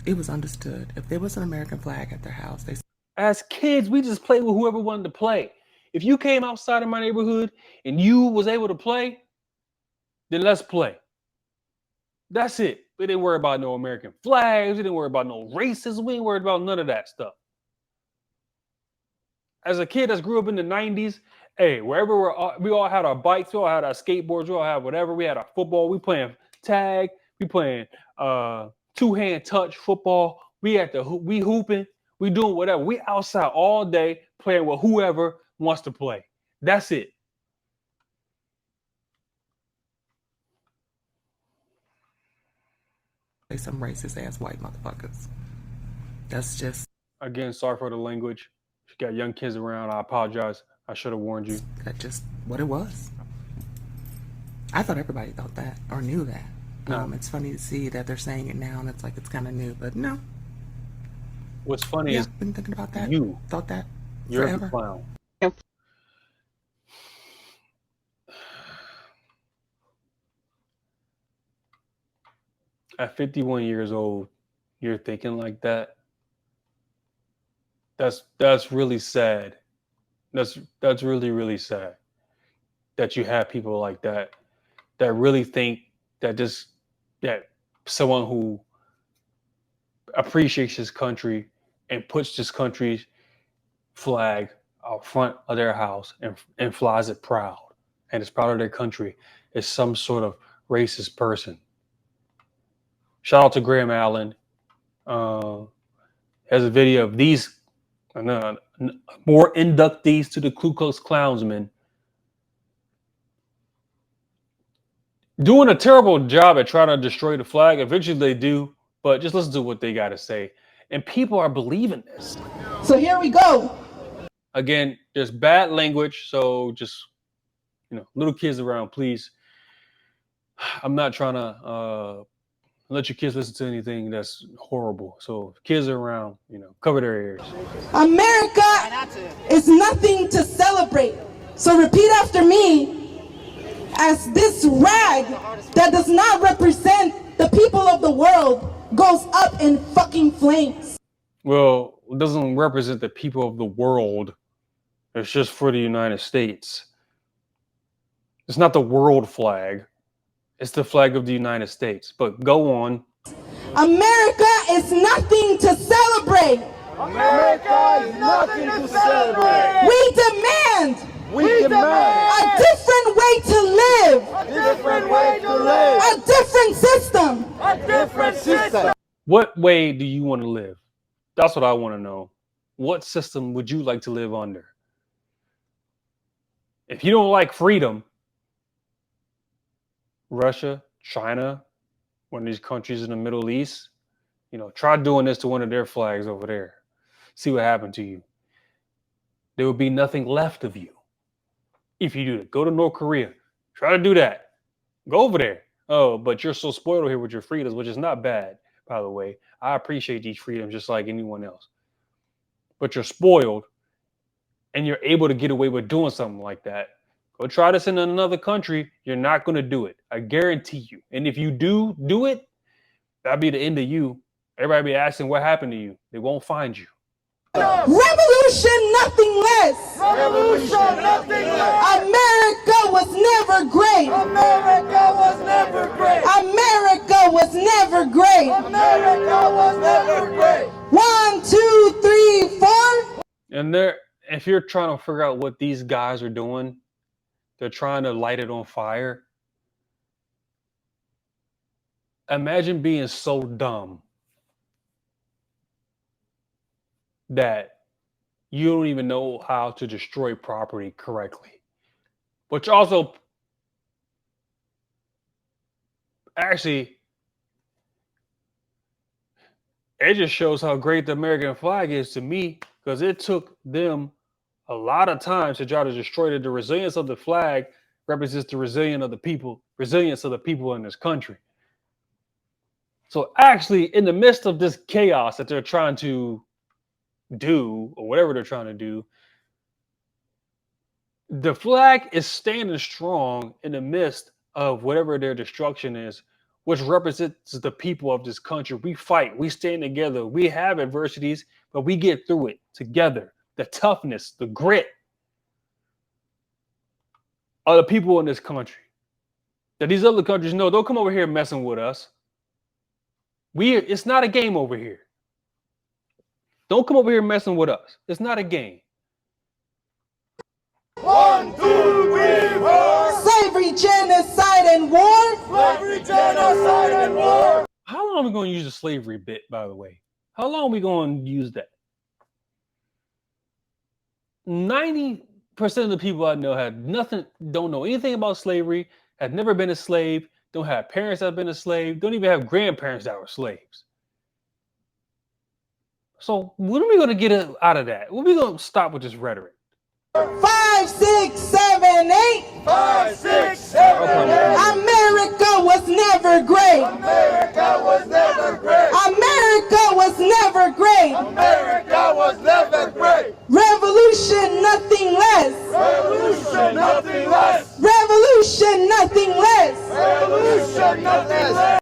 It was understood. If there was an American flag at their house, they... As kids, we just played with whoever wanted to play. If you came outside of my neighborhood and you was able to play, then let's play. That's it. We didn't worry about no American flags. We didn't worry about no racism. We didn't worry about none of that stuff. As a kid that grew up in the 90s, hey, wherever we all had our bikes, we all had our skateboards, we all had whatever. We had our football. We playing tag. We playing two-hand touch football. We hooping. We doing whatever. We outside all day playing with whoever wants to play. That's it. some racist ass white motherfuckers. That's just Again, sorry for the language. If you got young kids around, I apologize. I should have warned you. that's just what it was. I thought everybody thought that or knew that. No. It's funny to see that they're saying it now, and it's like it's kind of new, but no. What's funny is I've been thinking about that. you. Thought that You're forever. the clown. At 51 years old, you're thinking like that. That's really sad. That's really, really sad that you have people like that that really think that that someone who appreciates this country and puts this country's flag out front of their house and flies it proud and is proud of their country is some sort of racist person. Shout out to Graham Allen. Has a video of these more inductees to the Ku Klux Klansmen doing a terrible job at trying to destroy the flag. Eventually they do, but just listen to what they got to say. And people are believing this. So here we go. Again, there's bad language, so just, little kids around, please. I'm not trying to let your kids listen to anything that's horrible. So if kids are around, cover their ears. America is nothing to celebrate. So repeat after me, as this rag that does not represent the people of the world goes up in fucking flames. Well, it doesn't represent the people of the world. It's just for the United States. It's not the world flag. It's the flag of the United States. But go on. America is nothing to celebrate. America is nothing to celebrate. We demand a different way to live. A different system. What way do you want to live? That's what I want to know. What system would you like to live under? If you don't like freedom, Russia, China, one of these countries in the Middle East, try doing this to one of their flags over there. See what happened to you. There will be nothing left of you if you do it. Go to North Korea. Try to do that. Go over there. Oh, but you're so spoiled here with your freedoms, which is not bad, by the way. I appreciate these freedoms just like anyone else. But you're spoiled and you're able to get away with doing something like that. Go try this in another country. You're not going to do it. I guarantee you. And if you do it, that'll be the end of you. Everybody be asking what happened to you. They won't find you. Revolution, nothing less. Revolution, nothing less. America was never great. America was never great. America was never great. America was never great. 1, 2, 3, 4. And if you're trying to figure out what these guys are doing, they're trying to light it on fire. Imagine being so dumb that you don't even know how to destroy property correctly. Which also, actually, it just shows how great the American flag is to me, because it took them a lot of time to try to destroy it. The resilience of the flag represents the resilience of the people in this country. So actually, in the midst of this chaos that they're trying to do, or whatever they're trying to do, the flag is standing strong in the midst of whatever their destruction is, which represents the people of this country. We fight, we stand together, we have adversities, but we get through it together. The toughness, the grit of the people in this country. That these other countries know, don't come over here messing with us. It's not a game over here. Don't come over here messing with us. It's not a game. 1, 2, 3, 4. Slavery, genocide, and war. Slavery, genocide, and war. How long are we going to use the slavery bit, by the way? How long are we going to use that? 90% of the people I know don't know anything about slavery, have never been a slave, don't have parents that have been enslaved, don't even have grandparents that were slaves. So when are we going to get out of that? When are we going to stop with this rhetoric? 5, 6, 7, 8. 5, 6, 7, 8. America was never great. America was never great. America was never great. America was never great. Revolution, nothing less. Revolution, nothing less. Revolution, nothing less. Revolution, nothing less.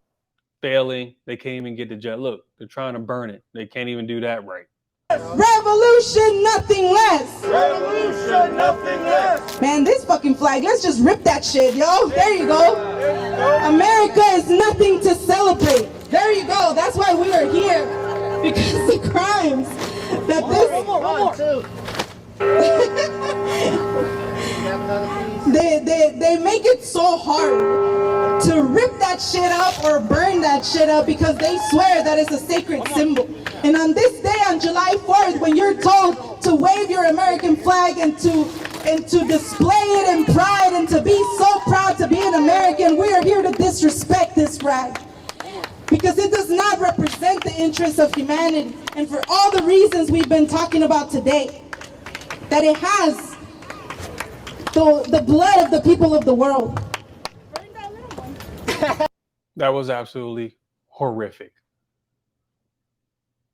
Failing, they can't even get the jet. Look, they're trying to burn it. They can't even do that right. Revolution, nothing less. Revolution, nothing less. Man, this fucking flag, let's just rip that shit, yo. There you go. America is nothing to celebrate. There you go. That's why we are here. Because the crimes that this... they make it so hard to rip that shit up or burn that shit up because they swear that it's a sacred symbol. And on this day, on July 4th, when you're told to wave your American flag and to display it in pride and to be so proud to be an American, we are here to disrespect this flag. Because it does not represent the interests of humanity. And for all the reasons we've been talking about today, that it has the blood of the people of the world. That was absolutely horrific.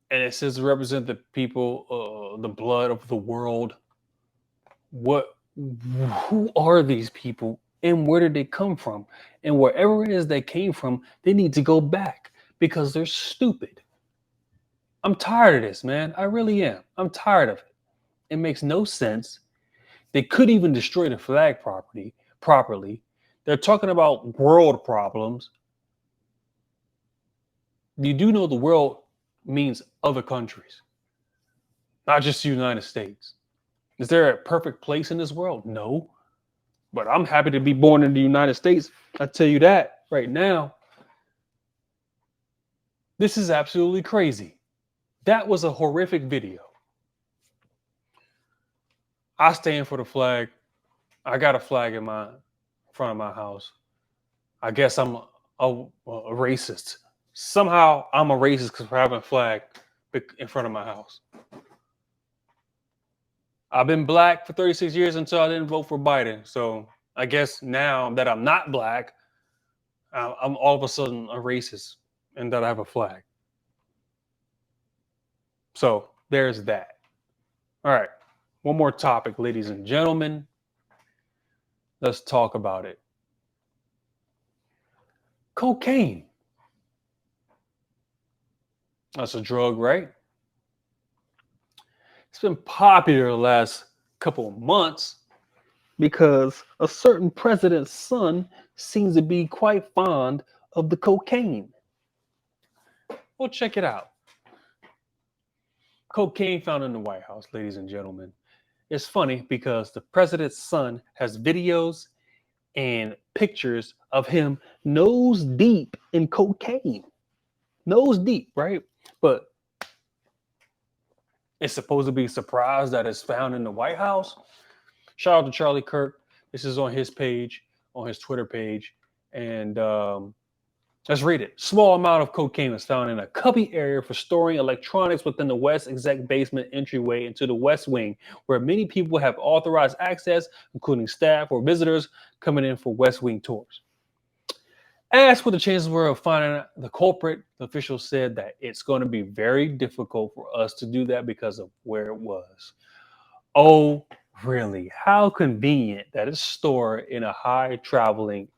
And it says to represent the people, the blood of the world. Who are these people and where did they come from? And wherever it is they came from, they need to go back because they're stupid. I'm tired of this, man. I really am. I'm tired of it. It makes no sense. They couldn't even destroy the flag properly. They're talking about world problems. You do know the world means other countries, not just the United States. Is there a perfect place in this world? No. But I'm happy to be born in the United States. I tell you that right now. This is absolutely crazy. That was a horrific video. I stand for the flag. I got a flag in front of my house. I guess I'm a racist. Somehow I'm a racist because we're having a flag in front of my house. I've been black for 36 years until I didn't vote for Biden. So I guess now that I'm not black, I'm all of a sudden a racist and that I have a flag. So there's that. All right. One more topic, ladies and gentlemen. Let's talk about it. Cocaine. That's a drug, right? It's been popular the last couple of months because a certain president's son seems to be quite fond of the cocaine. Well, check it out. Cocaine found in the White House, ladies and gentlemen. It's funny because the president's son has videos and pictures of him nose deep in cocaine. Nose deep, right? But it's supposed to be a surprise that it's found in the White House. Shout out to Charlie Kirk. This is on his page, on his Twitter page. And let's read it. Small amount of cocaine was found in a cubby area for storing electronics within the West Exec basement entryway into the West Wing, where many people have authorized access, including staff or visitors coming in for West Wing tours. Asked what the chances were of finding the culprit, the official said that it's going to be very difficult for us to do that because of where it was. Oh, really? How convenient that it's stored in a high traveling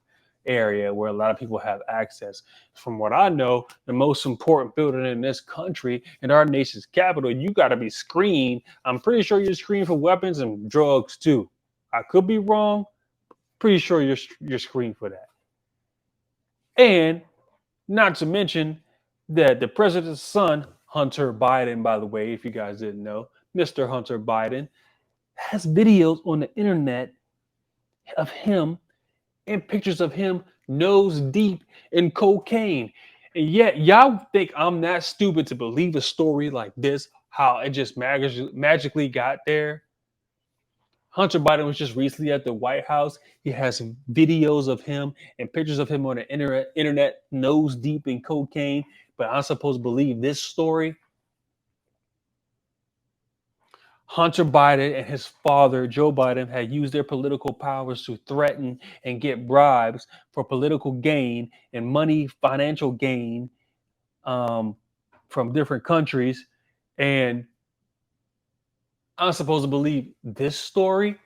area where a lot of people have access. From what I know, the most important building in this country, in our nation's capital, you got to be screened. I'm pretty sure you're screened for weapons and drugs too. I could be wrong. Pretty sure you're screened for that. And not to mention that the president's son, Hunter Biden, by the way, if you guys didn't know, Mr. Hunter Biden, has videos on the internet of him and pictures of him nose deep in cocaine. And yet y'all think I'm that stupid to believe a story like this, how it just magically got there? Hunter Biden was just recently at the White House. He has videos of him and pictures of him on the internet nose deep in cocaine. But I'm supposed to believe this story. Hunter Biden and his father, Joe Biden, had used their political powers to threaten and get bribes for political gain and money, financial gain from different countries. And I'm supposed to believe this story.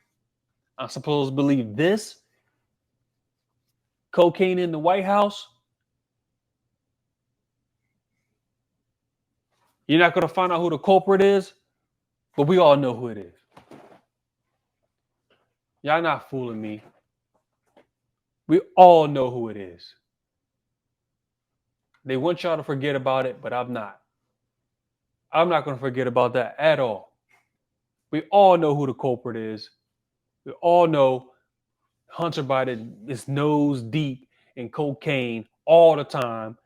I'm supposed to believe this. Cocaine in the White House. You're not going to find out who the culprit is, but we all know who it is. Y'all not fooling me. We all know who it is. They want y'all to forget about it, but I'm not. I'm not going to forget about that at all. We all know who the culprit is. We all know Hunter Biden is nose deep in cocaine all the time,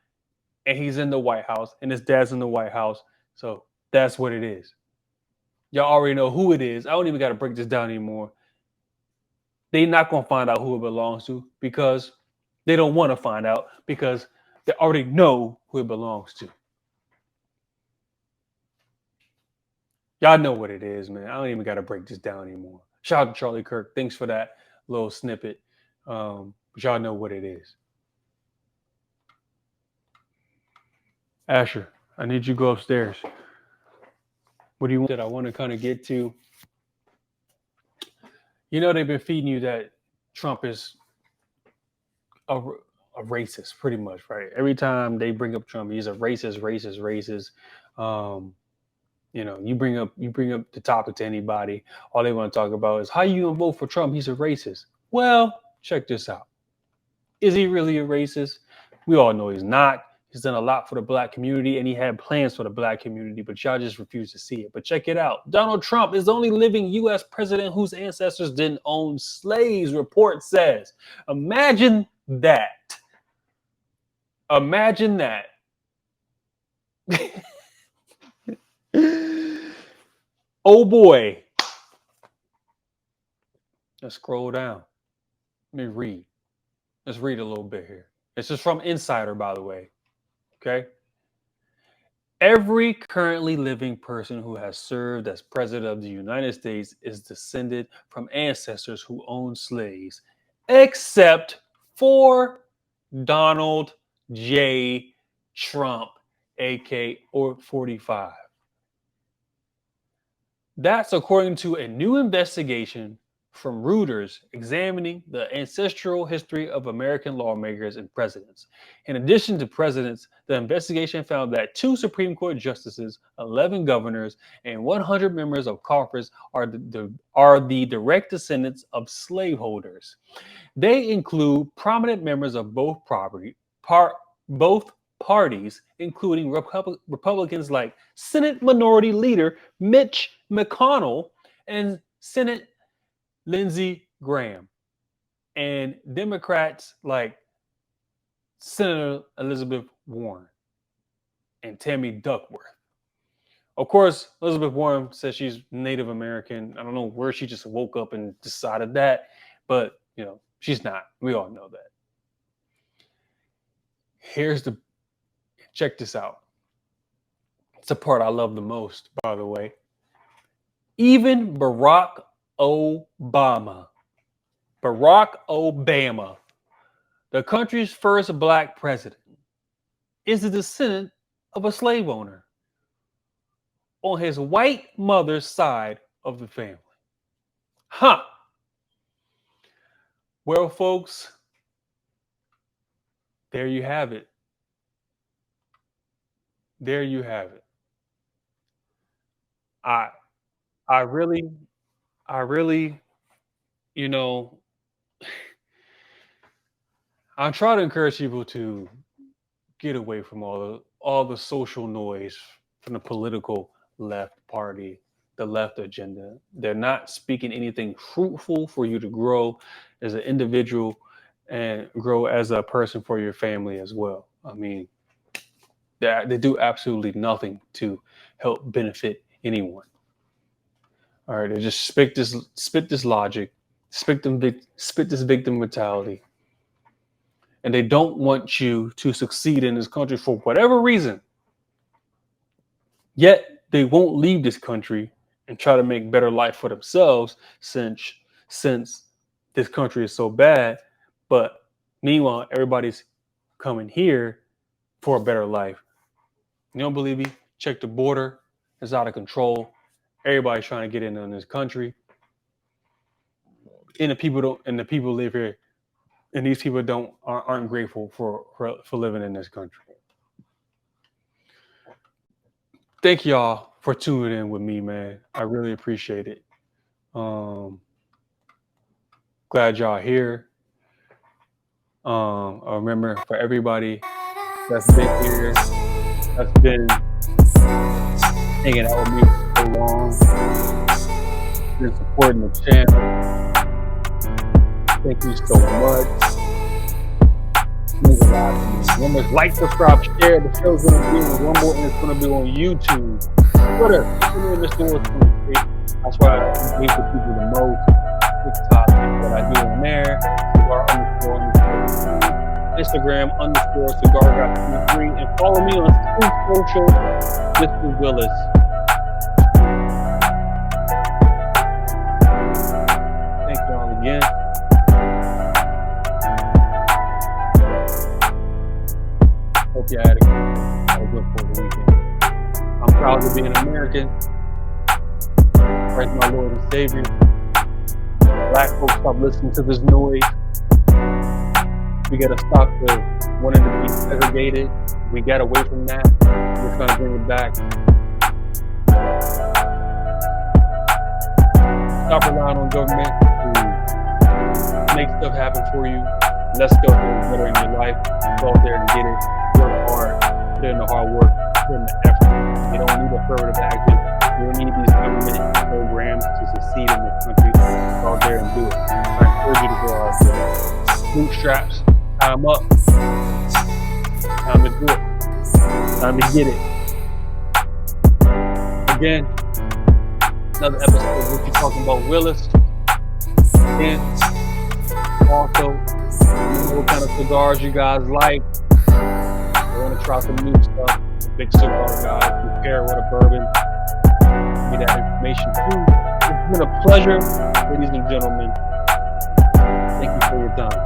and he's in the White House, and his dad's in the White House. So that's what it is. Y'all already know who it is. I don't even got to break this down anymore. They're not going to find out who it belongs to because they don't want to find out because they already know who it belongs to. Y'all know what it is, man. I don't even got to break this down anymore. Shout out to Charlie Kirk. Thanks for that little snippet. But y'all know what it is. Asher, I need you to go upstairs. What do you want that I want to kind of get to? You know, they've been feeding you that Trump is a racist, pretty much, right? Every time they bring up Trump, he's a racist. You know, you bring up the topic to anybody, all they want to talk about is how you gonna vote for Trump? He's a racist. Well, check this out. Is he really a racist? We all know he's not. He's done a lot for the black community and he had plans for the black community, but y'all just refuse to see it. But check it out. Donald Trump is the only living U.S. president whose ancestors didn't own slaves, report says. Imagine that. Imagine that. Oh boy. Let's scroll down. Let me read. Let's read a little bit here. This is from Insider, by the way. Okay. Every currently living person who has served as president of the United States is descended from ancestors who owned slaves, except for Donald J. Trump, aka or 45. That's according to a new investigation from Reuters examining the ancestral history of American lawmakers and presidents. In addition to presidents, the investigation found that 2 Supreme Court justices, 11 governors, and 100 members of Congress are the direct descendants of slaveholders. They include prominent members of both parties, including Republicans like Senate Minority Leader Mitch McConnell and Senate Lindsey Graham, and Democrats like Senator Elizabeth Warren and Tammy Duckworth. Of course, Elizabeth Warren says she's Native American. I don't know where she just woke up and decided that, but you know, she's not. We all know that. Check this out. It's the part I love the most, by the way. Even Barack Obama, the country's first black president, is a descendant of a slave owner on his white mother's side of the family. Huh. Well, folks, there you have it. There you have it. I really, you know, I try to encourage people to get away from all the social noise from the political left party, the left agenda. They're not speaking anything fruitful for you to grow as an individual and grow as a person for your family as well. I mean, they do absolutely nothing to help benefit anyone. All right, they just spit this logic, spit this victim mentality, and they don't want you to succeed in this country for whatever reason. Yet they won't leave this country and try to make better life for themselves, since this country is so bad. But meanwhile, everybody's coming here for a better life. You don't believe me? Check the border. It's out of control. Everybody's trying to get in this country. And the people live here. And these people aren't grateful for living in this country. Thank y'all for tuning in with me, man. I really appreciate it. Glad y'all here. Remember, for everybody that's been here, that's been hanging out with me for so long, been supporting the channel. Thank you so much. It means a lot to me. Remember, like, subscribe, share. The show's gonna be on Rumble and it's gonna be on YouTube. Twitter, Mr. 23. That's why I engage with people the most. TikTok, what I do on there. Instagram _cigar.23, and follow me on social, Mr. Willis. Thank y'all again. Hope you had a good for the weekend. I'm proud to be an American. Christ my Lord and Savior. Black folks, stop listening to this noise. We gotta stop the wanting to be segregated. We got away from that. We're trying to bring it back. Stop relying on government to make stuff happen for you. Let's go better in your life. Go out there and get it. Work hard. Put in the hard work. Put in the effort. You don't need affirmative action. You don't need these government programs to succeed in this country. Go out there and do it. I encourage you to go out there. Bootstraps. Time up. Time to do it. Time to get it. Again, another episode of What You Talking About Willis. And also, you know what kind of cigars you guys like. I want to try some new stuff. The big cigar guys who pair with a bourbon. Give me that information too. It's been a pleasure, ladies and gentlemen. Thank you for your time.